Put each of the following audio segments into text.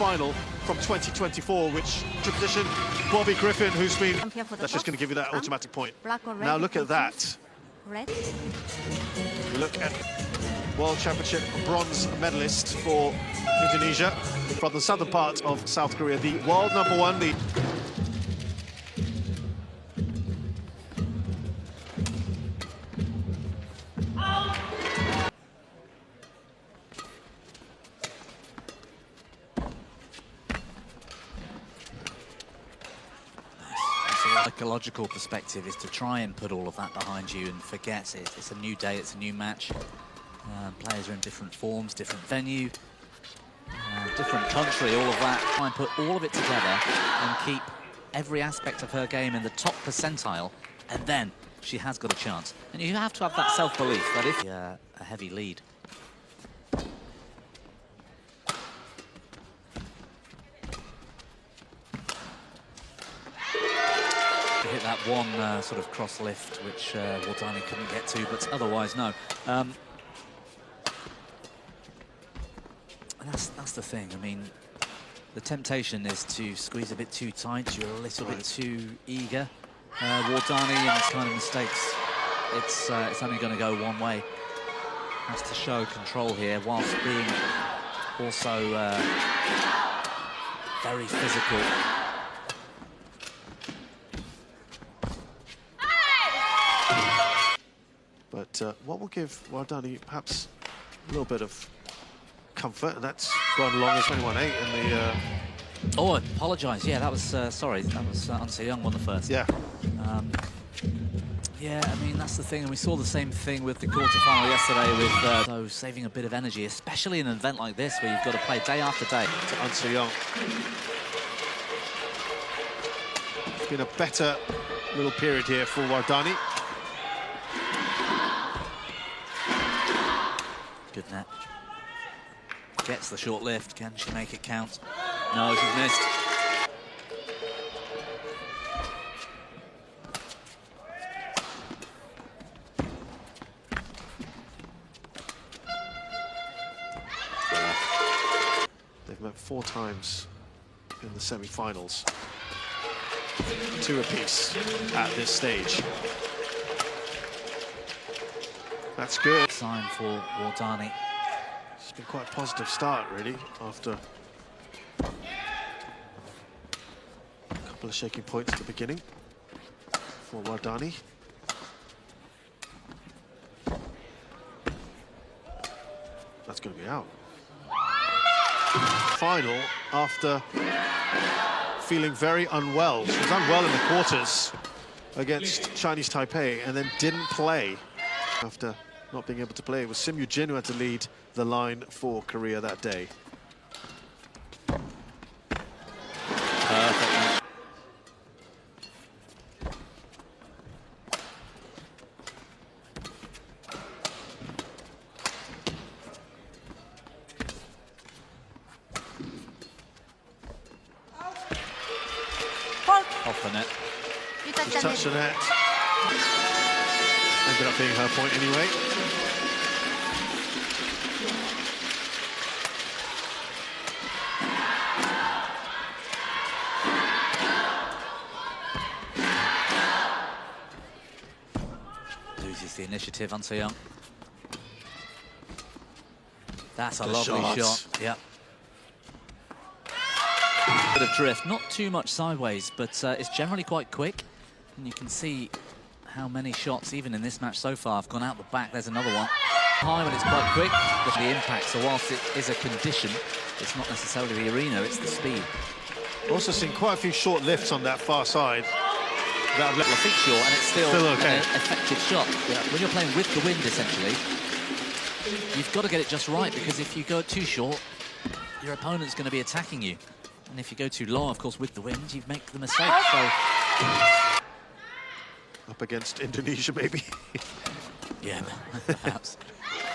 final from 2024, which to position Bobby Griffin, who's been... That's just going to give you that automatic point. Now look at that. Look at World Championship bronze medalist for Indonesia from the southern part of South Korea, the world #1, the... Psychological perspective is to try and put all of that behind you and forget it. It's a new day, it's a new match. Players are in different forms, different venue, different country, all of that. Try and put all of it together and keep every aspect of her game in the top percentile, and then she has got a chance. And you have to have that self-belief that if a heavy lead. Hit that one sort of cross lift, which Wa르다니 couldn't get to, but otherwise, no. That's the thing. I mean, the temptation is to squeeze a bit too tight. You're a little bit too eager. Wa르다니 and this kind of mistakes, it's only going to go one way. Has to show control here, whilst being also very physical. But what will give Wa르다니 perhaps a little bit of comfort, and that's gone along as 21-8 in the... Oh, I apologise. Yeah, that was, sorry, that was Anseyoung won the first. Yeah. Yeah, I mean, that's the thing, and we saw the same thing with the quarterfinal yesterday with so saving a bit of energy, especially in an event like this where you've got to play day after day. To Anseyoung. It's been a better little period here for Wa르다니. Good net. Gets the short lift. Can she make it count? No, she's missed. They've met 4 times in the semi-finals. 2 apiece at this stage. That's good. Sign for Wa르다니. It's been quite a positive start, really, after a couple of shaking points at the beginning for Wa르다니. That's going to be out. Final after feeling very unwell. She was unwell in the quarters against Chinese Taipei and then didn't play after not being able to play. It was Sim Yoo-jin who had to lead the line for Korea that day. Perfect. Off the net. Just touched the net. Ended up being her point anyway. Loses the initiative, Anseyoung. That's a lovely shot. Yep. Bit of drift, not too much sideways, but it's generally quite quick. And you can see how many shots, even in this match so far, have gone out the back. There's another one. High when it's quite quick, the impact. So whilst it is a condition, it's not necessarily the arena, it's the speed. Also seen quite a few short lifts on that far side. That little feet short, and it's still okay. An effective shot. Yeah. When you're playing with the wind, essentially, you've got to get it just right, because if you go too short, your opponent's going to be attacking you. And if you go too low, of course, with the wind, you make the mistake. So up against Indonesia, maybe. Yeah, perhaps.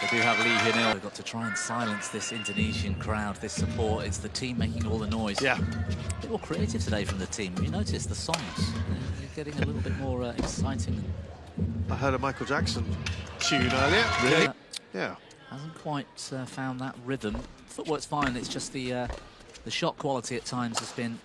They do have Lee Hyun-il. They've got to try and silence this Indonesian crowd, this support. It's the team making all the noise. Yeah. A bit more creative today from the team. You notice the songs. They're getting a little bit more exciting. I heard a Michael Jackson tune earlier. Really? Yeah. Hasn't quite found that rhythm. Footwork's fine. It's just the The shot quality at times has been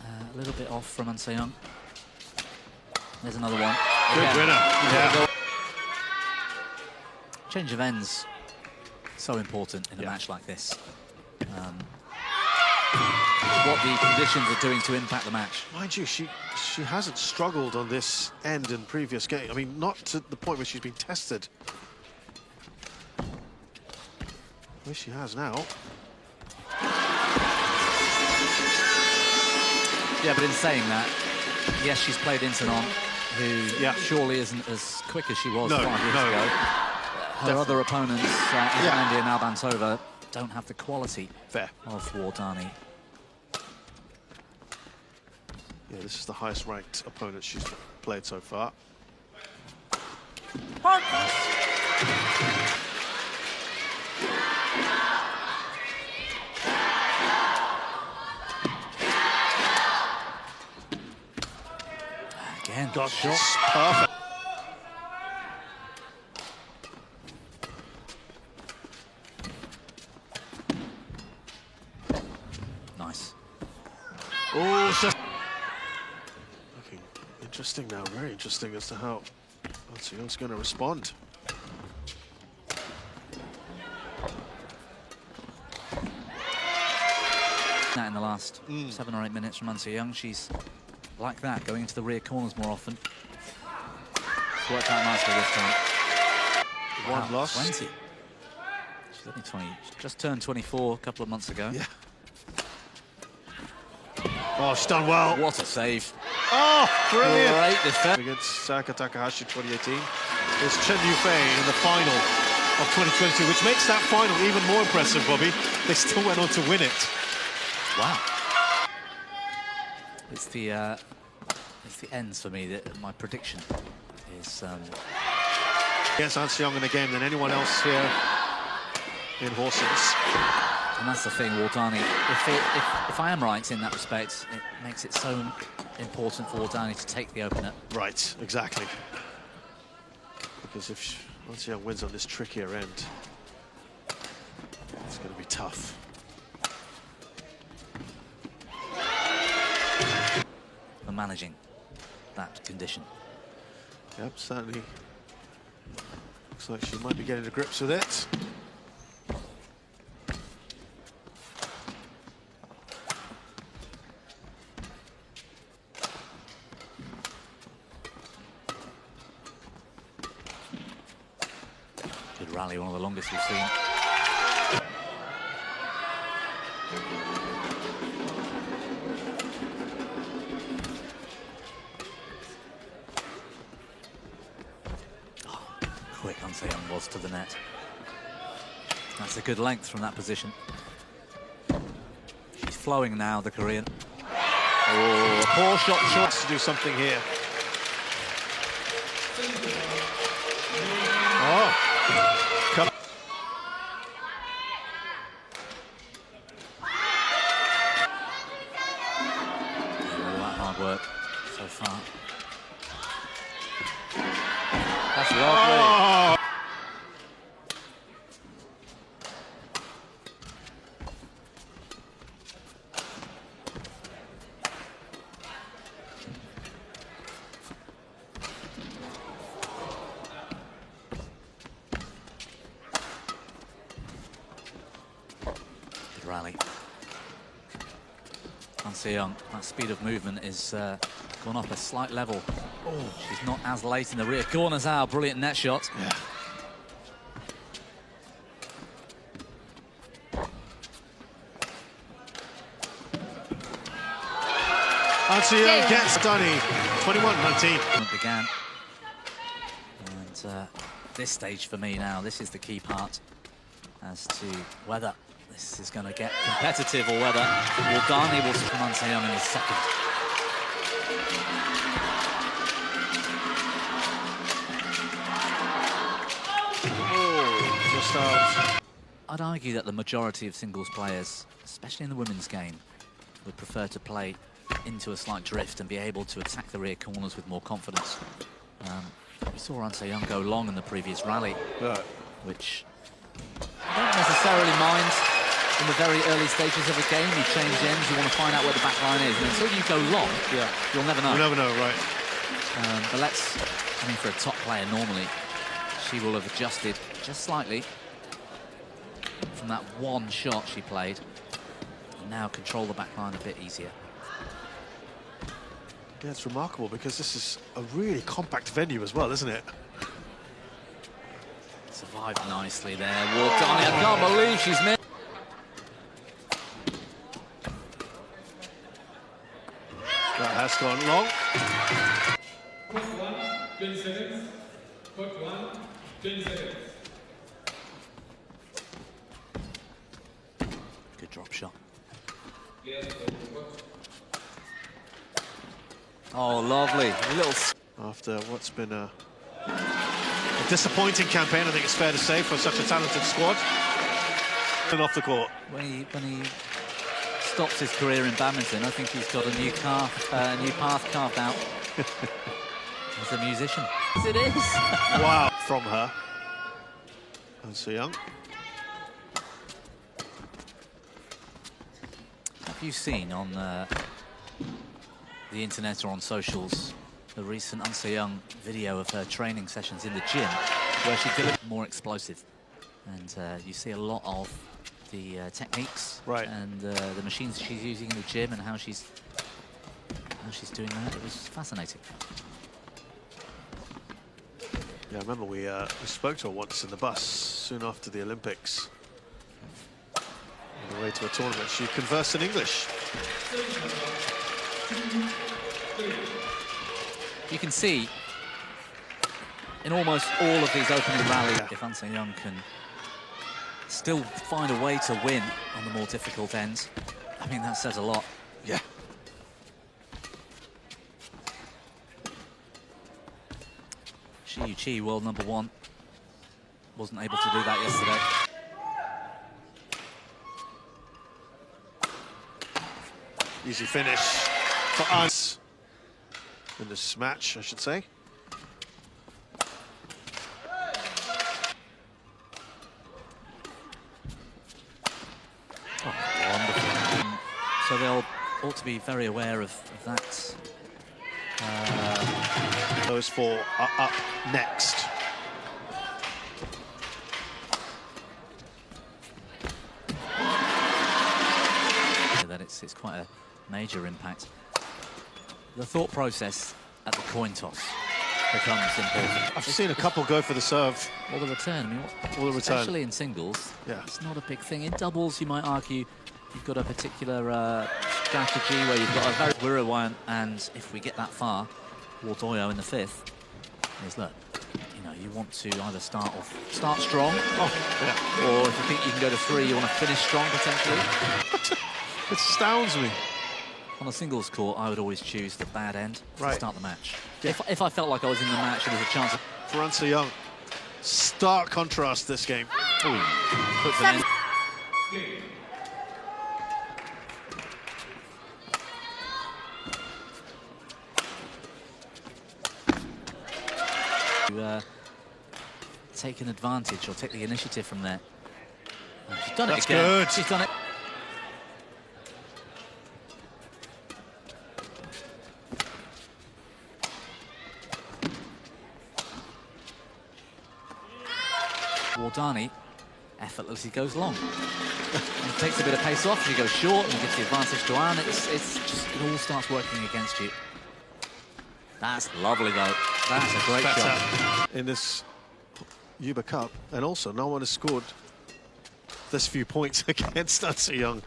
a little bit off from Anseong. There's another one. Good Again. winner. Yeah. Change of ends, so important in a match like this. What the conditions are doing to impact the match. Mind you, she hasn't struggled on this end in previous games. I mean, not to the point where she's been tested. Well, she has now. Yeah, but in saying that, yes, she's played Intanon, who surely isn't as quick as she was 5 years ago. Her other opponents, Islandi and Albantova, don't have the quality of Warsdani. Yeah, this is the highest ranked opponent she's played so far. Again, God, shot. Perfect. Nice. Oh, looking interesting now, very interesting as to how Anseong's going to respond. That in the last 7 or 8 minutes from Anseong, she's like that, going into the rear corners more often. It's worked out nicely this time. One loss. 20. She's only 20. She just turned 24 a couple of months ago. Yeah. Oh, she's done well. What a save. Oh, brilliant. Great defense. Against Saka Takahashi 2018. It's Chen Yufei in the final of 2022, which makes that final even more impressive, Bobby. They still went on to win it. Wow. It's the ends for me. That my prediction is Against Anseong in the game than anyone else here in Horsens. And that's the thing, Warsdani. If I am right in that respect, it makes it so important for Warsdani to take the opener. Right, exactly. Because if Anseong wins on this trickier end, it's going to be tough. For managing that condition. Yep, certainly. Looks like she might be getting to grips with it. Good rally, one of the longest we've seen. Quick Anseong was to the net. That's a good length from that position. She's flowing now, the Korean. Oh, poor shot short. To do something here. Oh, come. All that hard work so far. That's lovely. Oh. Good rally. Anseong, that speed of movement is gone up a slight level. Oh, she's not as late in the rear corners now. Brilliant net shot. Yeah. Anseong gets Dunny. 21-19. Began. And this stage for me now, this is the key part as to whether this is going to get competitive or whether Warsdani will come Anseong in the second. Oh, just out. I'd argue that the majority of singles players, especially in the women's game, would prefer to play into a slight drift and be able to attack the rear corners with more confidence. We saw Anseong go long in the previous rally, which I don't necessarily mind. in the very early stages of a game, you change ends, you want to find out where the back line is. And until you go long, you'll never know. You never know, right. But I mean, for a top player, normally, she will have adjusted just slightly from that one shot she played. And now control the back line a bit easier. Yeah, it's remarkable because this is a really compact venue as well, isn't it? Survived nicely there. Waردani, I can't believe she's missed. That has gone long. Court 1, 20 seconds. Court 1, 20 seconds. Good drop shot. Oh, lovely. A little... After what's been a disappointing campaign, I think it's fair to say, for such a talented squad. And off the court. When he stops his career in badminton, I think he's got a new path carved out as a musician. Yes, it is. Wow, from her. Anseyoung. Have you seen on the internet or on socials the recent Anseyoung video of her training sessions in the gym, where she did it more explosive, and you see a lot of the techniques and the machines she's using in the gym and how she's doing that. It was fascinating. Yeah, I remember we spoke to her once in the bus soon after the Olympics. On the way to a tournament, she conversed in English. You can see in almost all of these opening rallies, if Anseyoung can still find a way to win on the more difficult ends, I mean, that says a lot. Yeah. Chi, world #1, wasn't able to do that yesterday. Easy finish for us in this match, I should say. Oh, wonderful. So they'll ought to be very aware of that. Those four are up next. That it's quite a major impact. The thought process at the coin toss becomes important. I've seen a couple go for the serve. Or the return. I mean, Or the return. especially in singles, Yeah. it's not a big thing. In doubles, you might argue you've got a particular strategy where you've got a very Wirawan, and if we get that far, Wardoyo in the fifth, is look, you know, you want to either start strong, or if you think you can go to 3, you want to finish strong potentially. It astounds me. On a singles court, I would always choose the bad end to start the match. Yeah. If I felt like I was in the match, there was a chance of... For Anseyoung, stark contrast this game. Ooh, puts an end. To take an advantage or take the initiative from there. She's done it That's again. good. She's done it. Waردani effortlessly goes long. And takes a bit of pace off, she goes short and gives the advantage to Anne. It's just, it all starts working against you. That's lovely though. That's a great shot. In this Yuba Cup, and also no one has scored this few points against Anseyoung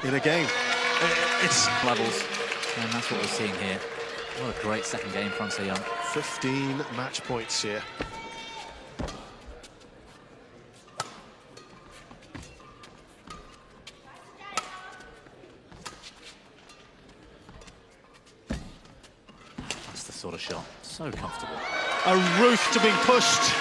in a game. It's Levels, and that's what we're seeing here. What a great second game for Anseyoung. 15 match points here. That's the sort of shot. So comfortable. A roof to being pushed.